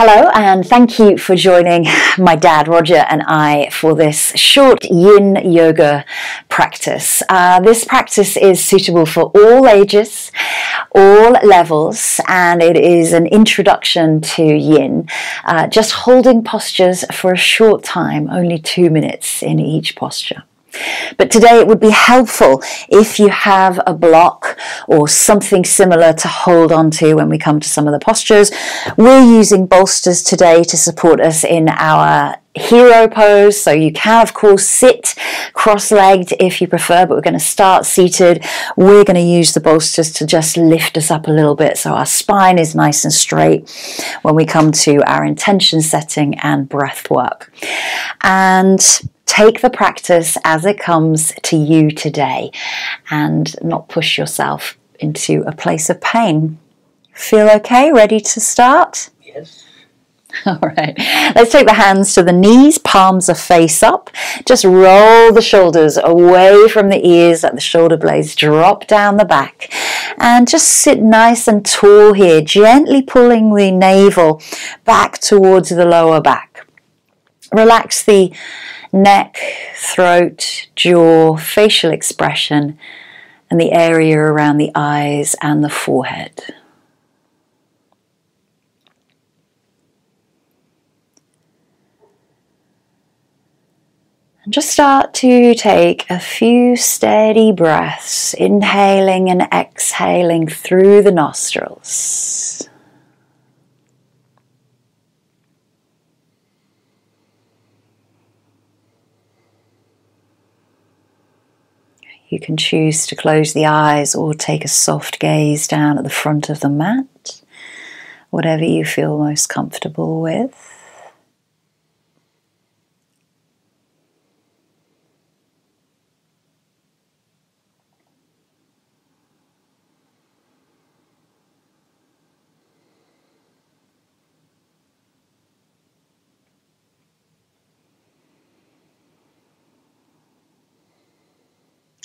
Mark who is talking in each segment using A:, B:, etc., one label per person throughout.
A: Hello, and thank you for joining my dad Roger and I for this short Yin Yoga practice. This practice is suitable for all ages, all levels, and it is an introduction to Yin. Just holding postures for a short time, only 2 minutes in each posture. But today it would be helpful if you have a block or something similar to hold on to when we come to some of the postures. We're using bolsters today to support us in our hero pose, so you can of course sit cross-legged if you prefer, but we're going to start seated. We're going to use the bolsters to just lift us up a little bit so our spine is nice and straight when we come to our intention setting and breath work. And take the practice as it comes to you today and not push yourself into a place of pain. Feel okay? Ready to start?
B: Yes.
A: All right. Let's take the hands to the knees, palms are face up. Just roll the shoulders away from the ears, let the shoulder blades drop down the back. And just sit nice and tall here, gently pulling the navel back towards the lower back. Relax the neck, throat, jaw, facial expression, and the area around the eyes and the forehead. And just start to take a few steady breaths, inhaling and exhaling through the nostrils. You can choose to close the eyes or take a soft gaze down at the front of the mat, whatever you feel most comfortable with.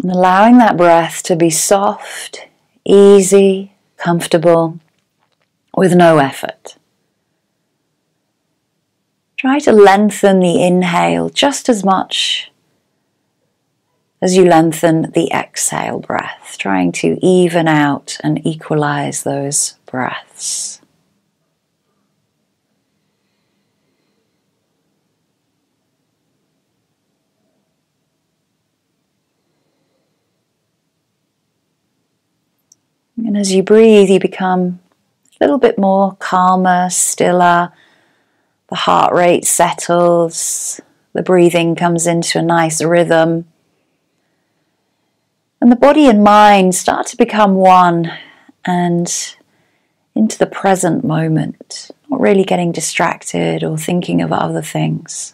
A: And allowing that breath to be soft, easy, comfortable, with no effort. Try to lengthen the inhale just as much as you lengthen the exhale breath, trying to even out and equalize those breaths. And as you breathe, you become a little bit more calmer, stiller. The heart rate settles. The breathing comes into a nice rhythm. And the body and mind start to become one and into the present moment, not really getting distracted or thinking of other things.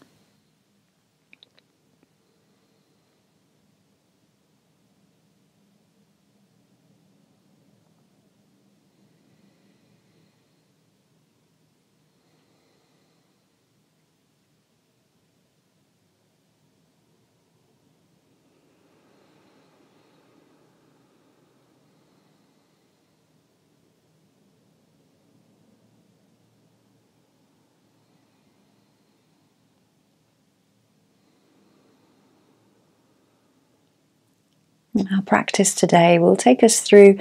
A: Our practice today will take us through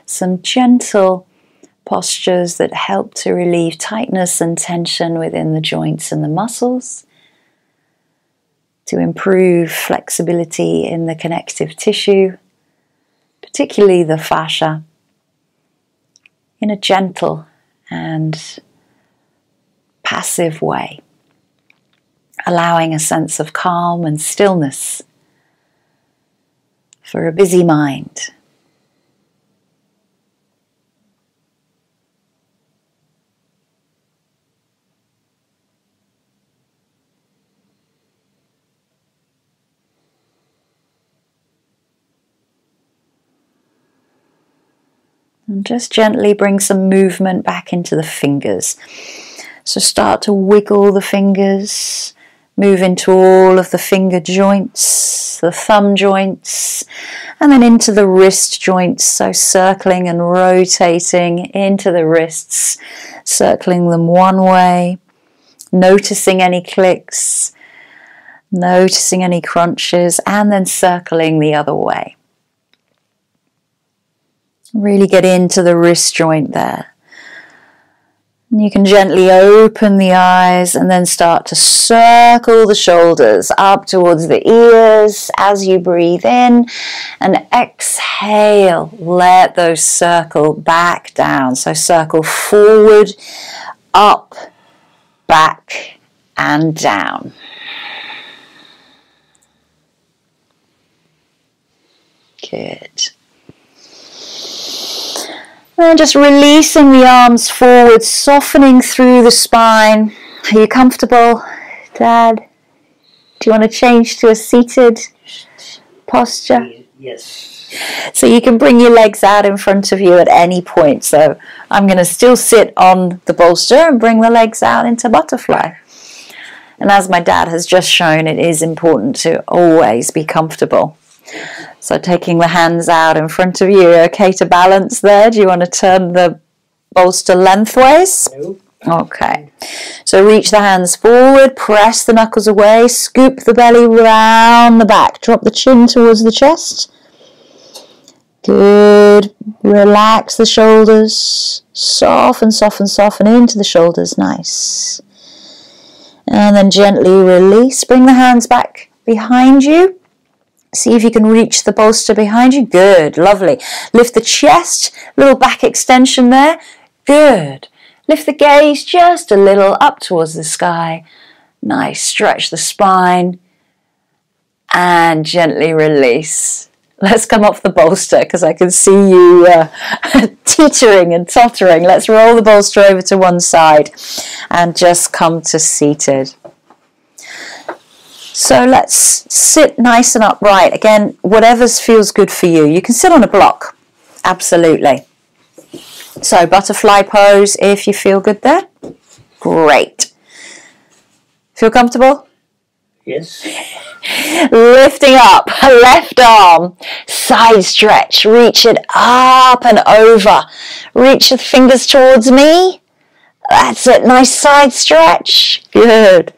A: some gentle postures that help to relieve tightness and tension within the joints and the muscles, to improve flexibility in the connective tissue, particularly the fascia, in a gentle and passive way, allowing a sense of calm and stillness for a busy mind. And just gently bring some movement back into the fingers. So start to wiggle the fingers, Move into all of the finger joints, the thumb joints, and then into the wrist joints. So circling and rotating into the wrists, circling them one way, noticing any clicks, noticing any crunches, and then circling the other way. Really get into the wrist joint there. And you can gently open the eyes and then start to circle the shoulders up towards the ears as you breathe in, and exhale, let those circle back down. So circle forward, up, back, and down. Good. And just releasing the arms forward, softening through the spine. Are you comfortable, Dad? Do you want to change to a seated posture?
B: Yes.
A: So you can bring your legs out in front of you at any point. So I'm going to still sit on the bolster and bring the legs out into butterfly. And as my dad has just shown, it is important to always be comfortable. So taking the hands out in front of you, okay to balance there? Do you want to turn the bolster lengthways?
B: No.
A: Okay. So reach the hands forward, press the knuckles away, scoop the belly round the back, drop the chin towards the chest. Good. Relax the shoulders. Soften, soften, soften into the shoulders. Nice. And then gently release. Bring the hands back behind you. See if you can reach the bolster behind you. Good, lovely. Lift the chest, little back extension there. Good. Lift the gaze just a little up towards the sky. Nice, stretch the spine. And gently release. Let's come off the bolster because I can see you teetering and tottering. Let's roll the bolster over to one side and just come to seated. So let's sit nice and upright. Again, whatever feels good for you. You can sit on a block, absolutely. So butterfly pose if you feel good there. Great. Feel comfortable?
B: Yes.
A: Lifting up, left arm, side stretch. Reach it up and over. Reach the fingers towards me. That's it, nice side stretch. Good.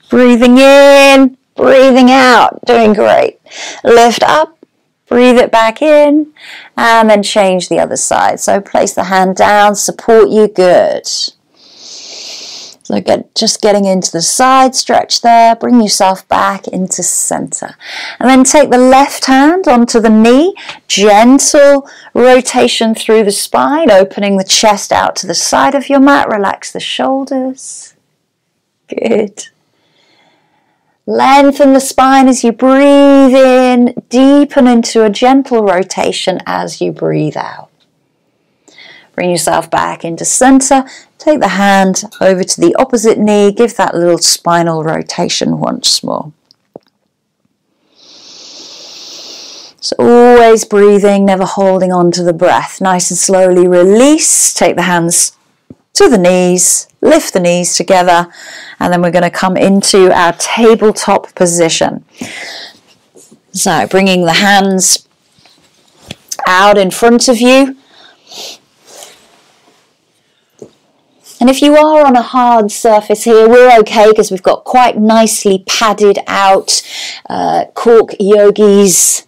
A: Breathing in, breathing out, doing great. Lift up, breathe it back in, and then change the other side. So place the hand down, support you, good. So just getting into the side stretch there, bring yourself back into center. And then take the left hand onto the knee, gentle rotation through the spine, opening the chest out to the side of your mat, relax the shoulders. Good. Lengthen the spine as you breathe in, deepen into a gentle rotation as you breathe out. Bring yourself back into center, take the hand over to the opposite knee, give that little spinal rotation once more. So always breathing, never holding on to the breath. Nice and slowly release, take the hands to the knees, lift the knees together, and then we're going to come into our tabletop position. So bringing the hands out in front of you. And if you are on a hard surface here, we're okay because we've got quite nicely padded out cork yogis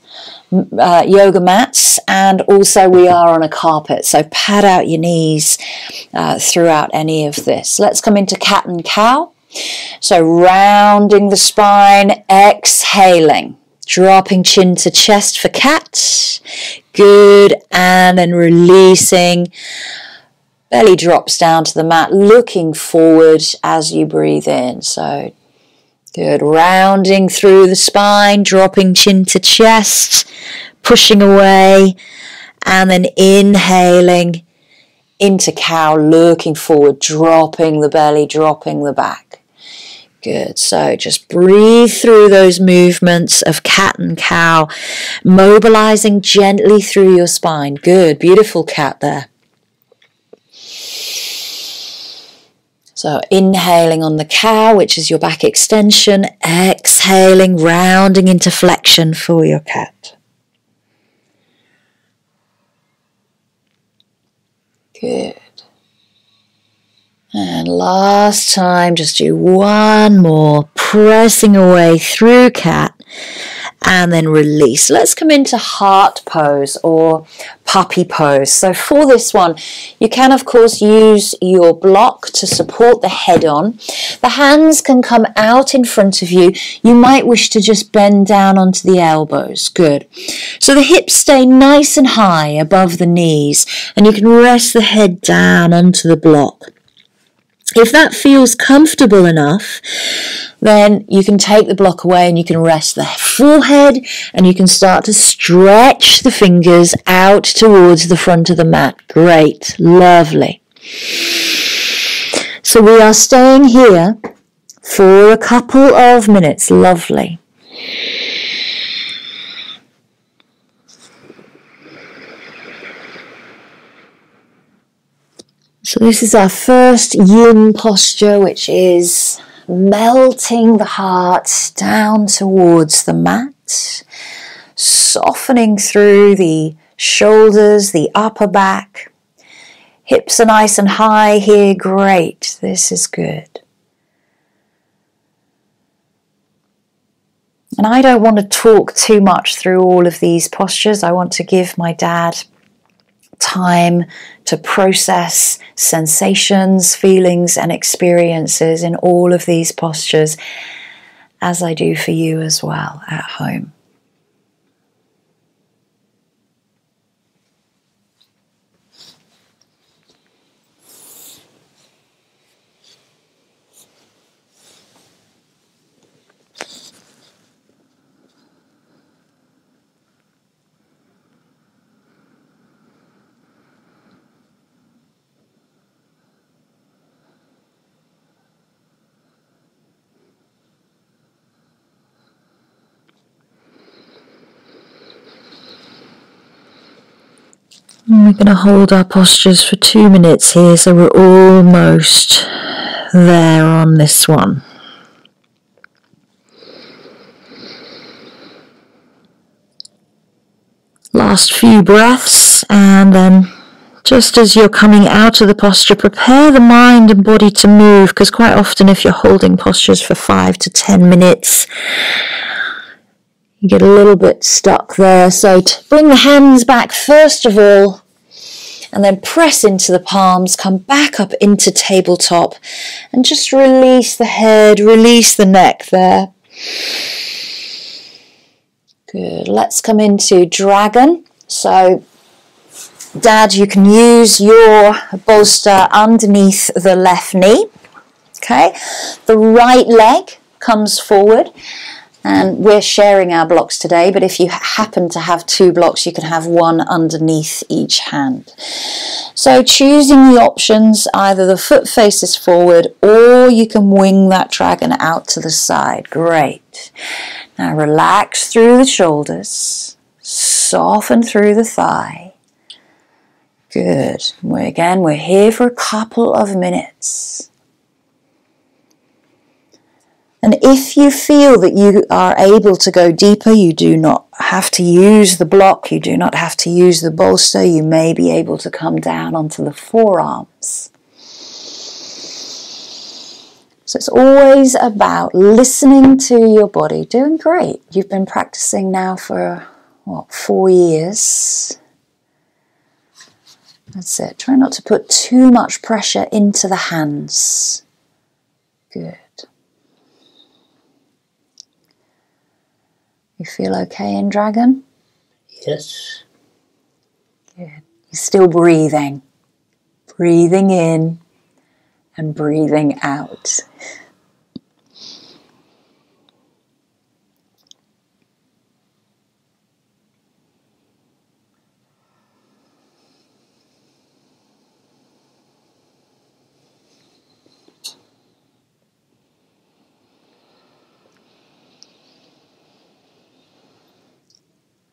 A: yoga mats, and also we are on a carpet, so pad out your knees throughout any of this. Let's come into cat and cow. So rounding the spine, exhaling, dropping chin to chest for cat. Good, and then releasing. Belly drops down to the mat, looking forward as you breathe in. So good, rounding through the spine, dropping chin to chest, pushing away, and then inhaling into cow, looking forward, dropping the belly, dropping the back. Good, so just breathe through those movements of cat and cow, mobilizing gently through your spine. Good, beautiful cat there. So inhaling on the cow, which is your back extension, exhaling, rounding into flexion for your cat. Good. And last time, just do one more, pressing away through cat. And then release. Let's come into heart pose or puppy pose. So for this one, you can of course use your block to support the head on. The hands can come out in front of you. You might wish to just bend down onto the elbows. Good. So the hips stay nice and high above the knees, and you can rest the head down onto the block. If that feels comfortable enough, then you can take the block away and you can rest the forehead, and you can start to stretch the fingers out towards the front of the mat. Great, lovely. So we are staying here for a couple of minutes. Lovely. So this is our first yin posture, which is melting the heart down towards the mat, softening through the shoulders, the upper back. Hips are nice and high here. Great. This is good. And I don't want to talk too much through all of these postures. I want to give my dad time to process sensations, feelings, and experiences in all of these postures, as I do for you as well at home. We're going to hold our postures for 2 minutes here, so we're almost there on this one. Last few breaths, and then just as you're coming out of the posture, prepare the mind and body to move, because quite often if you're holding postures for 5 to 10 minutes, you get a little bit stuck there. So bring the hands back first of all, and then press into the palms, come back up into tabletop, and just release the head, release the neck there. Good. Let's come into dragon. So Dad, you can use your bolster underneath the left knee. Okay. The right leg comes forward. And we're sharing our blocks today, but if you happen to have 2 blocks, you can have one underneath each hand. So choosing the options, either the foot faces forward or you can wing that dragon out to the side. Great. Now relax through the shoulders, soften through the thigh. Good. We're here for a couple of minutes. And if you feel that you are able to go deeper, you do not have to use the block, you do not have to use the bolster, you may be able to come down onto the forearms. So it's always about listening to your body. Doing great. You've been practicing now for, 4 years. That's it. Try not to put too much pressure into the hands. Good. You feel okay in dragon?
B: Yes.
A: Good. You're still breathing. Breathing in and breathing out.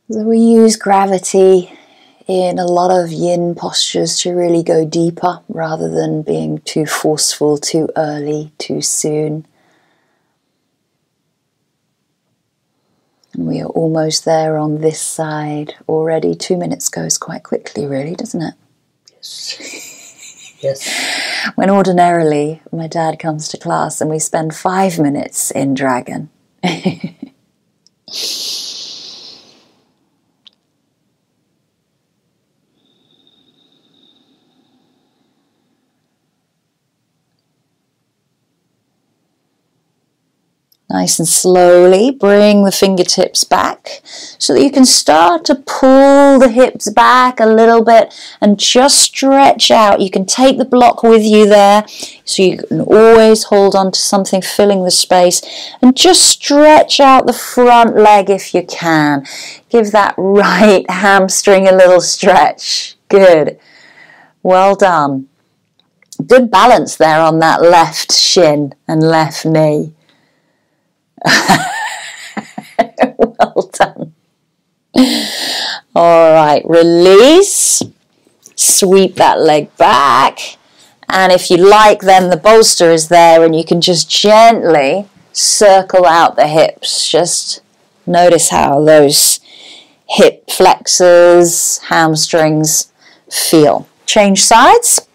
A: So we use gravity in a lot of yin postures to really go deeper rather than being too forceful, too early, too soon. And we are almost there on this side already. 2 minutes goes quite quickly, really, doesn't it?
B: Yes. Yes.
A: When ordinarily my dad comes to class and we spend 5 minutes in dragon. Nice and slowly bring the fingertips back so that you can start to pull the hips back a little bit and just stretch out. You can take the block with you there, so you can always hold on to something filling the space, and just stretch out the front leg if you can. Give that right hamstring a little stretch. Good. Well done. Good balance there on that left shin and left knee. Well done. All right, release. Sweep that leg back. And if you like, then the bolster is there and you can just gently circle out the hips. Just notice how those hip flexors, hamstrings feel. Change sides.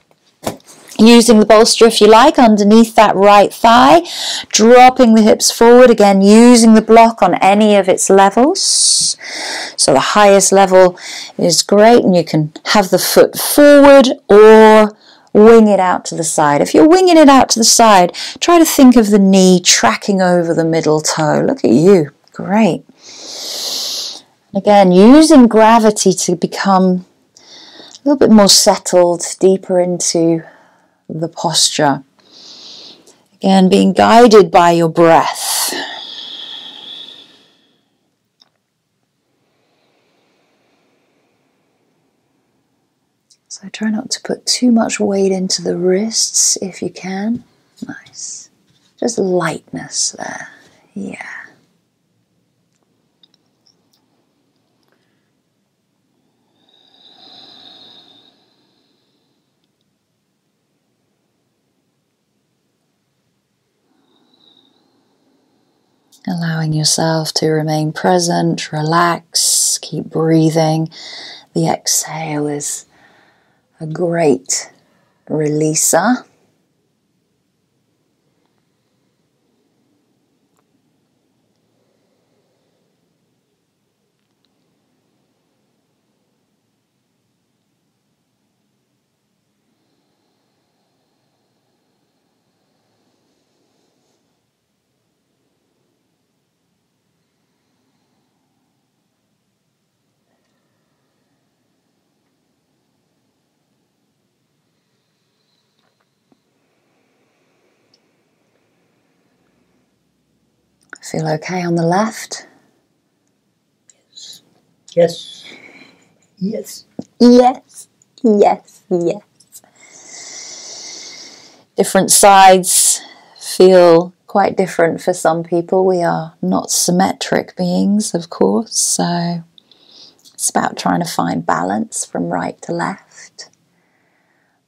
A: Using the bolster, if you like, underneath that right thigh, dropping the hips forward, again using the block on any of its levels. So the highest level is great, and you can have the foot forward or wing it out to the side. If you're winging it out to the side, try to think of the knee tracking over the middle toe. Look at you, great. Again, using gravity to become a little bit more settled, deeper into the posture. Again, being guided by your breath. So try not to put too much weight into the wrists if you can. Nice. Just lightness there. Yeah. Allowing yourself to remain present, relax, keep breathing. The exhale is a great releaser. Feel okay on the left?
B: Yes. Yes.
A: Yes. Yes. Yes. Different sides feel quite different for some people. We are not symmetric beings, of course, so it's about trying to find balance from right to left.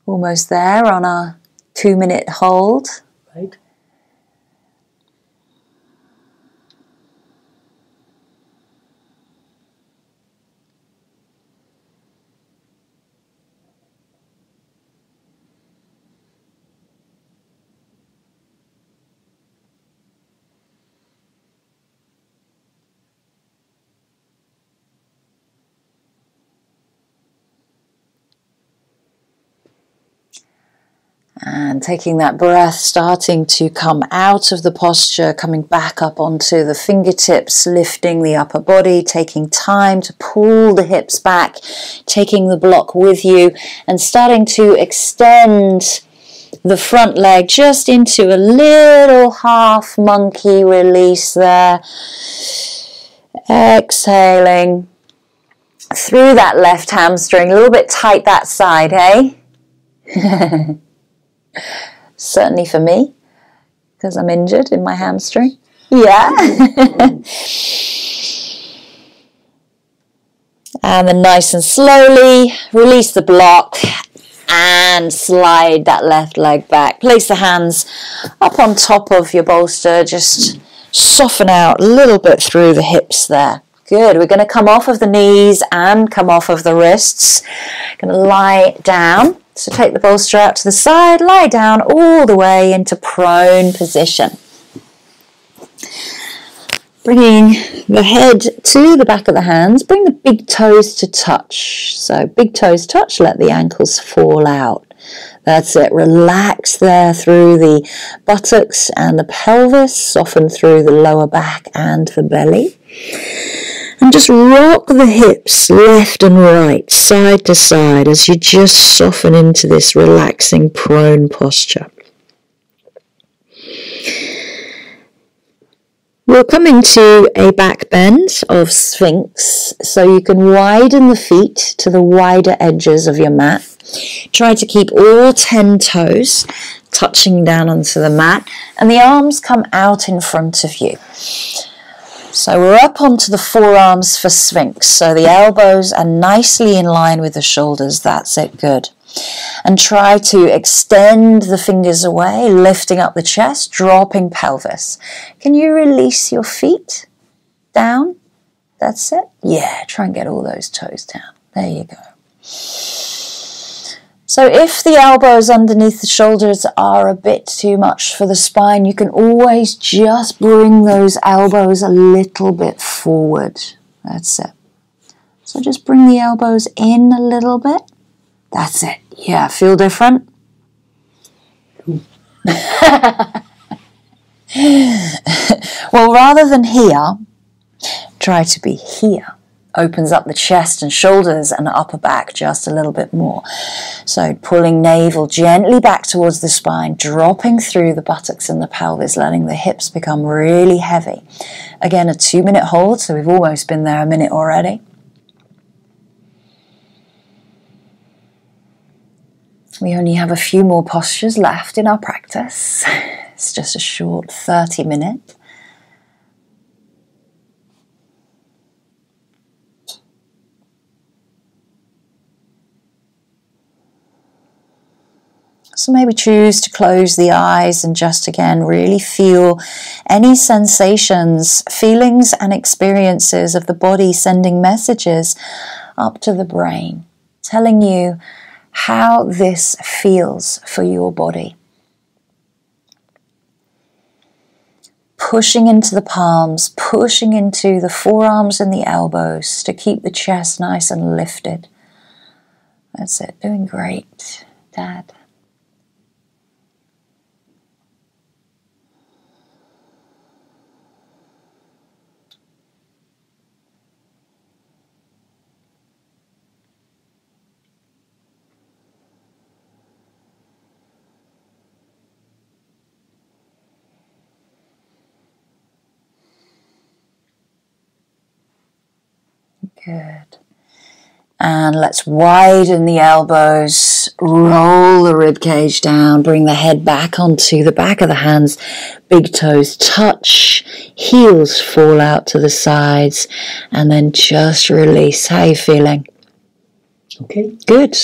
A: Almost there on our 2-minute hold.
B: Right.
A: And taking that breath, starting to come out of the posture, coming back up onto the fingertips, lifting the upper body, taking time to pull the hips back, taking the block with you, and starting to extend the front leg just into a little half monkey release there. Exhaling through that left hamstring, a little bit tight that side, hey? Certainly for me, because I'm injured in my hamstring. Yeah. And then nice and slowly release the block and slide that left leg back. Place the hands up on top of your bolster. Just soften out a little bit through the hips there. Good. We're going to come off of the knees and come off of the wrists. Going to lie down. So take the bolster out to the side, lie down all the way into prone position. Bringing the head to the back of the hands, bring the big toes to touch. So big toes touch, let the ankles fall out. That's it. Relax there through the buttocks and the pelvis, soften through the lower back and the belly. And just rock the hips left and right, side to side, as you just soften into this relaxing prone posture. We'll come into a back bend of Sphinx, so you can widen the feet to the wider edges of your mat. Try to keep all 10 toes touching down onto the mat, and the arms come out in front of you. So we're up onto the forearms for Sphinx, so the elbows are nicely in line with the shoulders. That's it, good. And try to extend the fingers away, lifting up the chest, dropping pelvis. Can you release your feet down? That's it. Yeah, try and get all those toes down. There you go. So if the elbows underneath the shoulders are a bit too much for the spine, you can always just bring those elbows a little bit forward. That's it. So just bring the elbows in a little bit. That's it. Yeah, feel different? Well, rather than here, try to be here. Opens up the chest and shoulders and upper back just a little bit more. So pulling navel gently back towards the spine, dropping through the buttocks and the pelvis, letting the hips become really heavy. Again, a 2-minute hold, so we've almost been there a minute already. We only have a few more postures left in our practice. It's just a short 30-minute. So maybe choose to close the eyes and just again really feel any sensations, feelings and experiences of the body sending messages up to the brain, telling you how this feels for your body. Pushing into the palms, pushing into the forearms and the elbows to keep the chest nice and lifted. That's it, doing great, Dad. Good. And let's widen the elbows, roll the rib cage down, bring the head back onto the back of the hands, big toes touch, heels fall out to the sides, and then just release. How are you feeling?
B: Okay.
A: Good.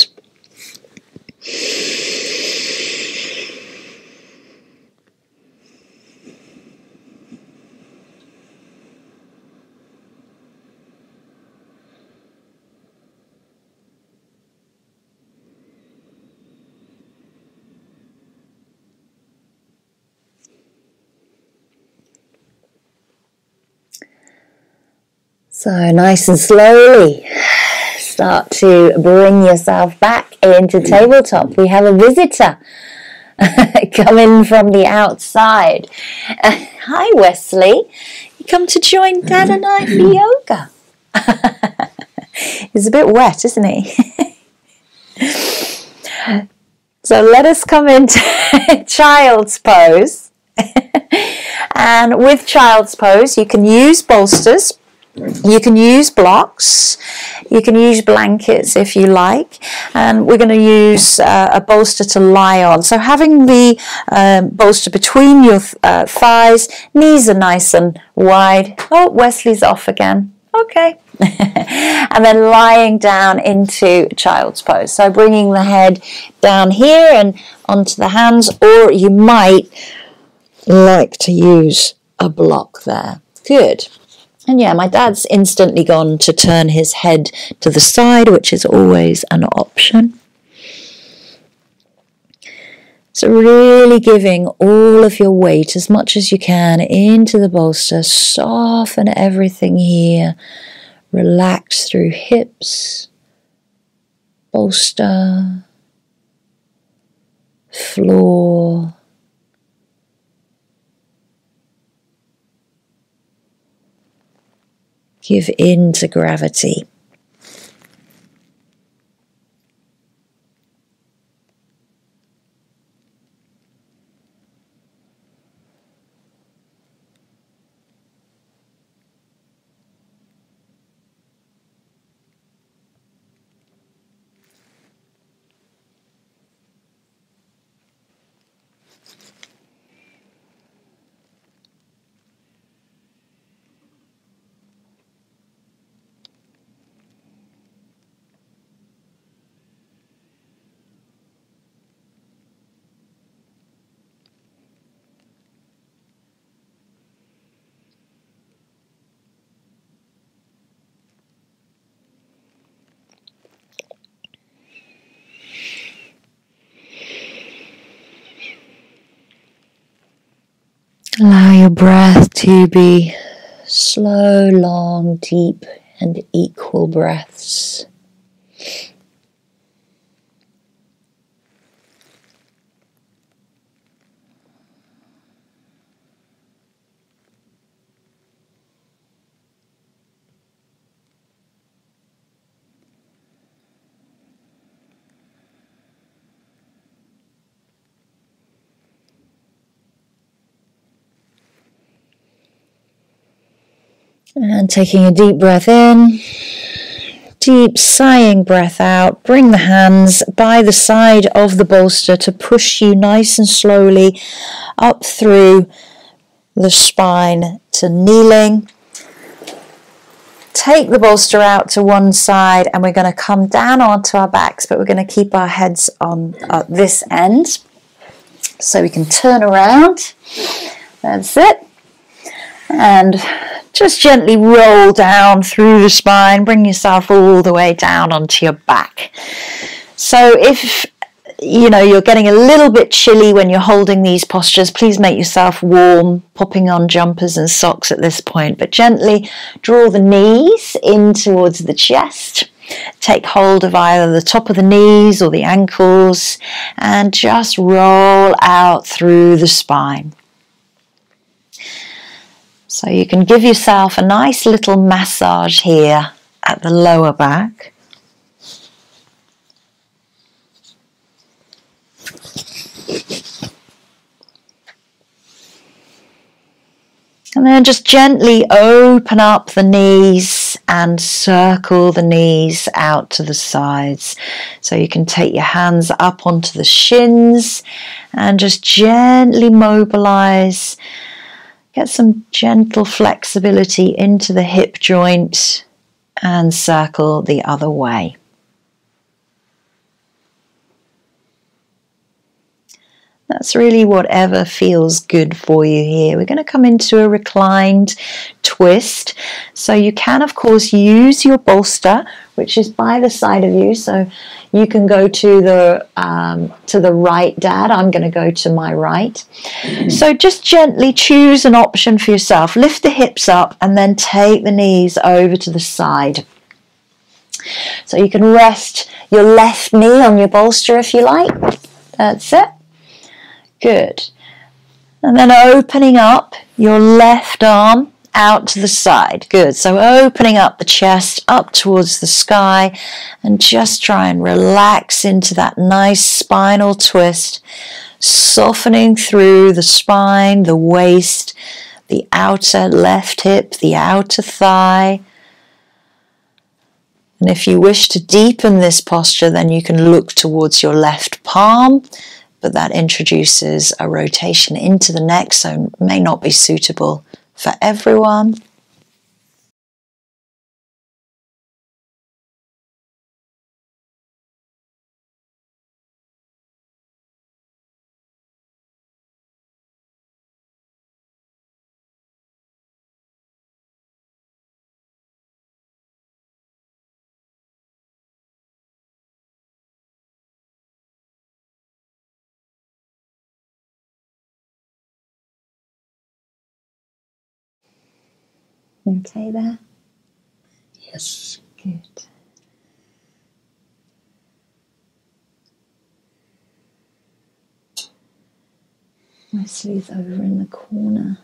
A: So nice and slowly start to bring yourself back into tabletop. We have a visitor coming from the outside. Hi Wesley, you come to join Dad and I for yoga. He's a bit wet, isn't he? So let us come into child's pose. And with child's pose you can use bolsters. You can use blocks, you can use blankets if you like, and we're going to use a bolster to lie on. So having the bolster between your thighs, knees are nice and wide. Oh, Wesley's off again. Okay. And then lying down into child's pose. So bringing the head down here and onto the hands, or you might like to use a block there. Good. And yeah, my dad's instantly gone to turn his head to the side, which is always an option. So really giving all of your weight as much as you can into the bolster. Soften everything here. Relax through hips, bolster, floor. Give in to gravity. Allow your breath to be slow, long, deep, and equal breaths. And taking a deep breath in, deep sighing breath out. Bring the hands by the side of the bolster to push you nice and slowly up through the spine to kneeling. Take the bolster out to one side and we're going to come down onto our backs, but we're going to keep our heads on at this end. So we can turn around. That's it. And just gently roll down through the spine. Bring yourself all the way down onto your back. So if you're getting a little bit chilly when you're holding these postures, please make yourself warm, popping on jumpers and socks at this point. But gently draw the knees in towards the chest. Take hold of either the top of the knees or the ankles and just roll out through the spine. So you can give yourself a nice little massage here at the lower back. And then just gently open up the knees and circle the knees out to the sides. So you can take your hands up onto the shins and just gently mobilize. Get some gentle flexibility into the hip joint and circle the other way. That's really whatever feels good for you here. We're going to come into a reclined twist. So you can, of course, use your bolster, which is by the side of you. So you can go to the right, Dad. I'm going to go to my right. So just gently choose an option for yourself. Lift the hips up and then take the knees over to the side. So you can rest your left knee on your bolster if you like. That's it. Good. And then opening up your left arm out to the side. Good. So opening up the chest up towards the sky and just try and relax into that nice spinal twist, softening through the spine, the waist, the outer left hip, the outer thigh. And if you wish to deepen this posture, then you can look towards your left palm. But that introduces a rotation into the neck, so may not be suitable for everyone. Okay there?
B: Yes.
A: Good. Wesley's over in the corner.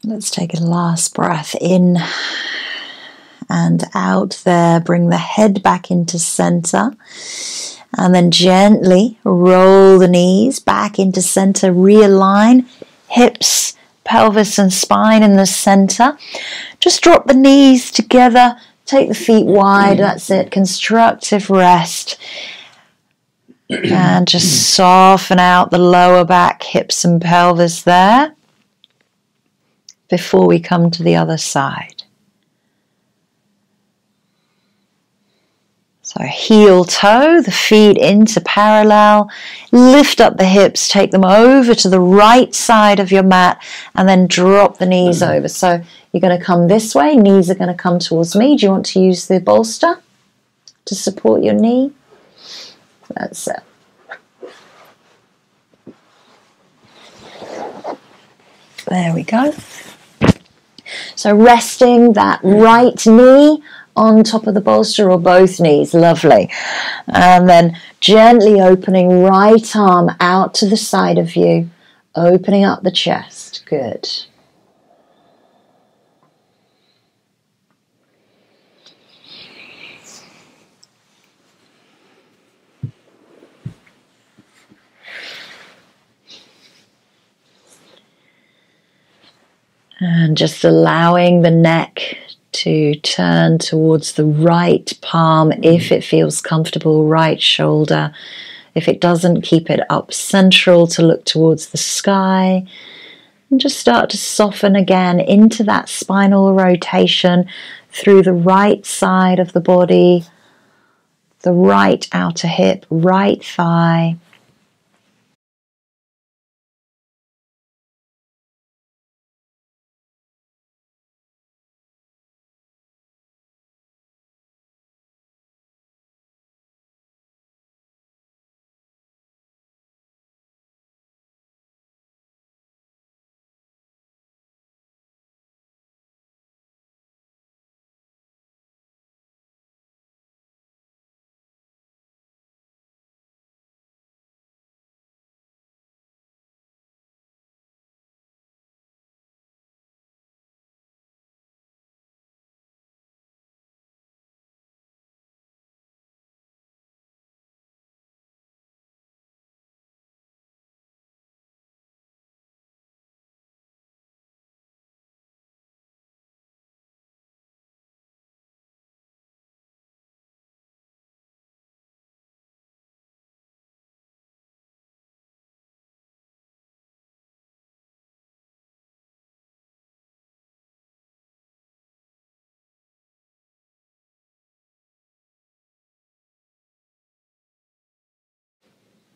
A: Let's take a last breath in and out there. Bring the head back into center. And then gently roll the knees back into center. Realign hips, pelvis and spine in the center. Just drop the knees together. Take the feet wide. That's it. Constructive rest. And just soften out the lower back, hips and pelvis there before we come to the other side. So heel toe, the feet into parallel, lift up the hips, take them over to the right side of your mat and then drop the knees over. So you're going to come this way, knees are going to come towards me. Do you want to use the bolster to support your knee? That's it. There we go. So resting that right knee on top of the bolster or both knees, lovely. And then gently opening right arm out to the side of you, opening up the chest, good. And just allowing the neck to turn towards the right palm if it feels comfortable, right shoulder. If it doesn't, keep it up central to look towards the sky. And just start to soften again into that spinal rotation through the right side of the body, the right outer hip, right thigh.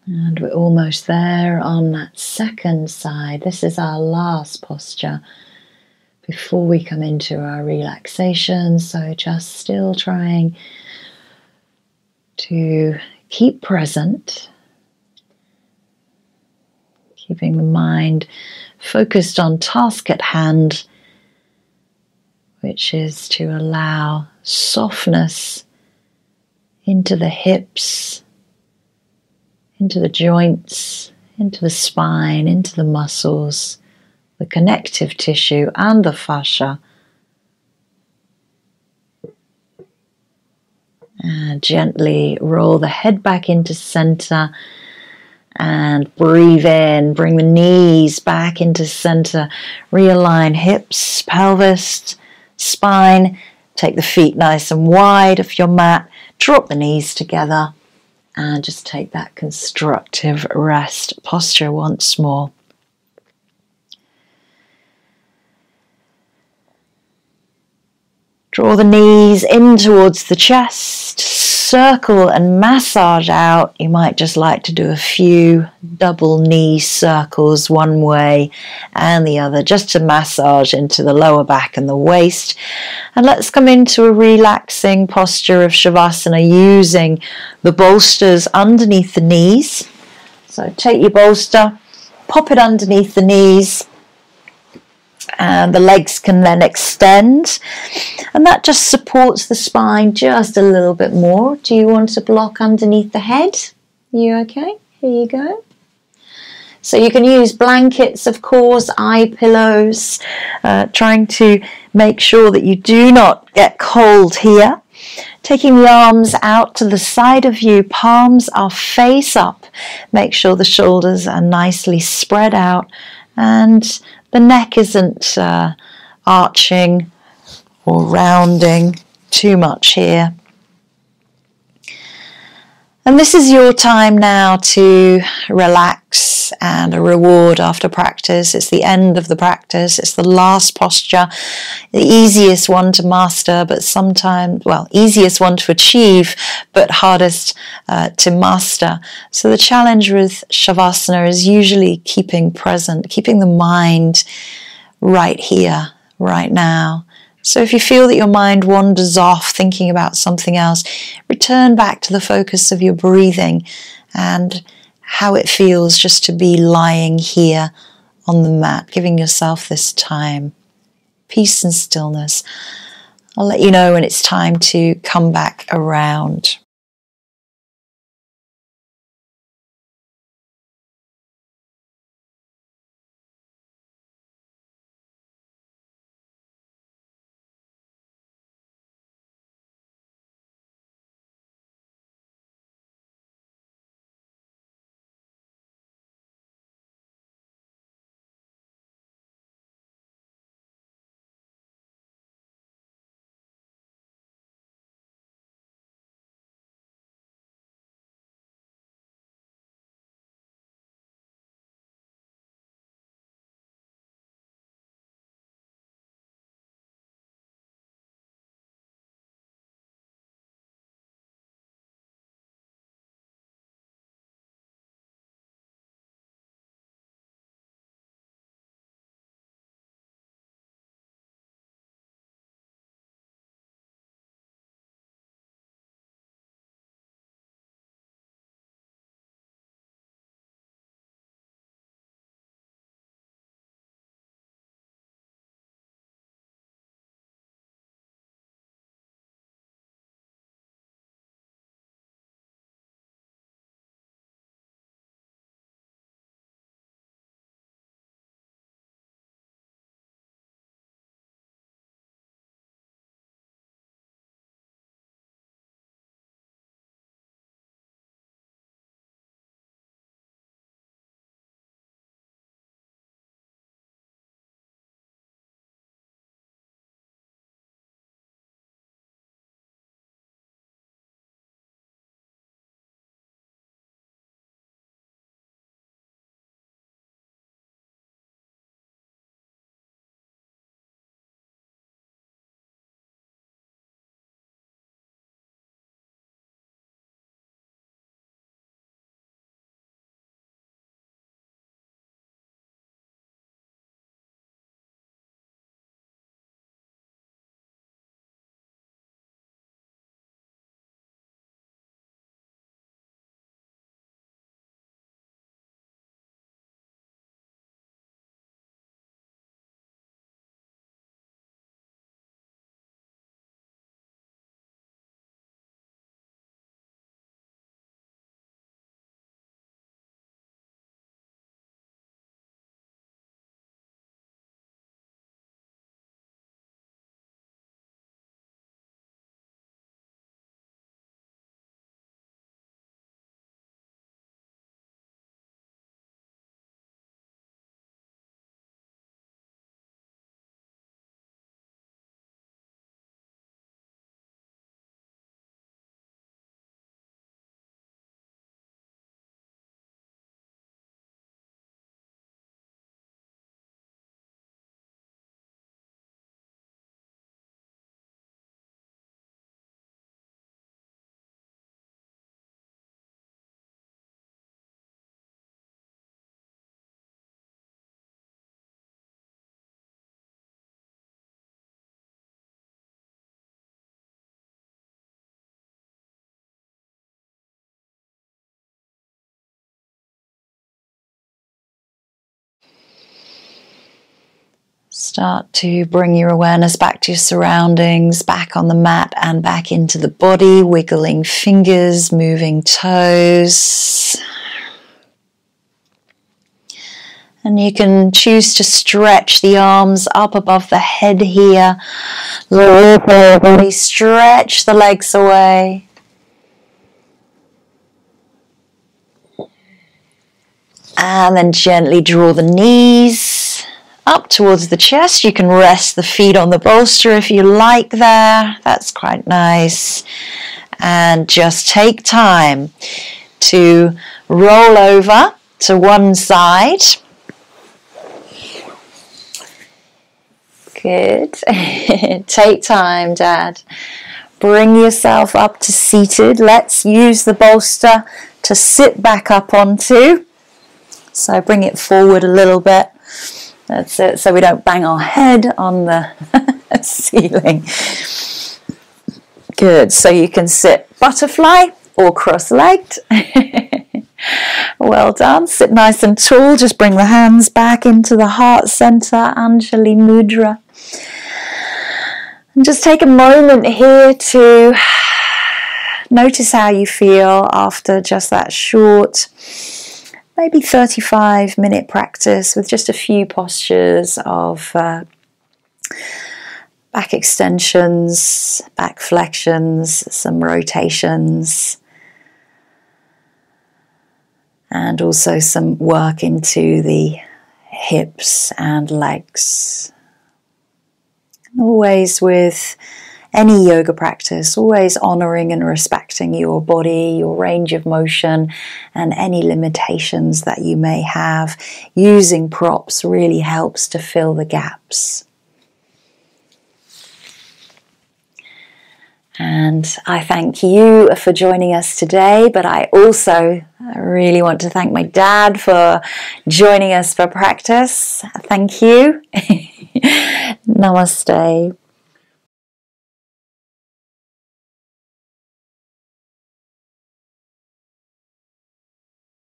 A: And we're almost there on that second side. This is our last posture before we come into our relaxation. So just still trying to keep present, keeping the mind focused on task at hand, which is to allow softness into the hips, into the joints, into the spine, into the muscles, the connective tissue and the fascia. And gently roll the head back into center and breathe in. Bring the knees back into center. Realign hips, pelvis, spine. Take the feet nice and wide of your mat. Drop the knees together. And just take that constructive rest posture once more. Draw the knees in towards the chest, circle and massage out. You might just like to do a few double knee circles one way and the other, just to massage into the lower back and the waist. And let's come into a relaxing posture of Shavasana using the bolsters underneath the knees. So take your bolster, pop it underneath the knees, and the legs can then extend, and that just supports the spine just a little bit more. Do you want to block underneath the head? You okay? Here you go. So you can use blankets, of course, eye pillows, trying to make sure that you do not get cold here. Taking the arms out to the side of you, palms are face up. Make sure the shoulders are nicely spread out and the neck isn't arching or rounding too much here. And this is your time now to relax and a reward after practice. It's the end of the practice. It's the last posture, the easiest one to master, but sometimes, well, easiest one to achieve, but hardest to master. So the challenge with Shavasana is usually keeping present, keeping the mind right here, right now. So if you feel that your mind wanders off thinking about something else, return back to the focus of your breathing and how it feels just to be lying here on the mat, giving yourself this time, peace and stillness. I'll let you know when it's time to come back around. Start to bring your awareness back to your surroundings, back on the mat and back into the body, wiggling fingers, moving toes. And you can choose to stretch the arms up above the head here. Lower the body, stretch the legs away. And then gently draw the knees up towards the chest. You can rest the feet on the bolster if you like there. That's quite nice. And just take time to roll over to one side. Good. Take time, Dad. Bring yourself up to seated. Let's use the bolster to sit back up onto. So bring it forward a little bit. That's it. So we don't bang our head on the ceiling. Good. So you can sit butterfly or cross-legged. Well done. Sit nice and tall. Just bring the hands back into the heart center, Anjali Mudra. And just take a moment here to notice how you feel after just that short, maybe 35-minute practice with just a few postures of back extensions, back flexions, some rotations, and also some work into the hips and legs. Always with any yoga practice, always honoring and respecting your body, your range of motion, and any limitations that you may have. Using props really helps to fill the gaps. And I thank you for joining us today, but I also really want to thank my dad for joining us for practice. Thank you. Namaste.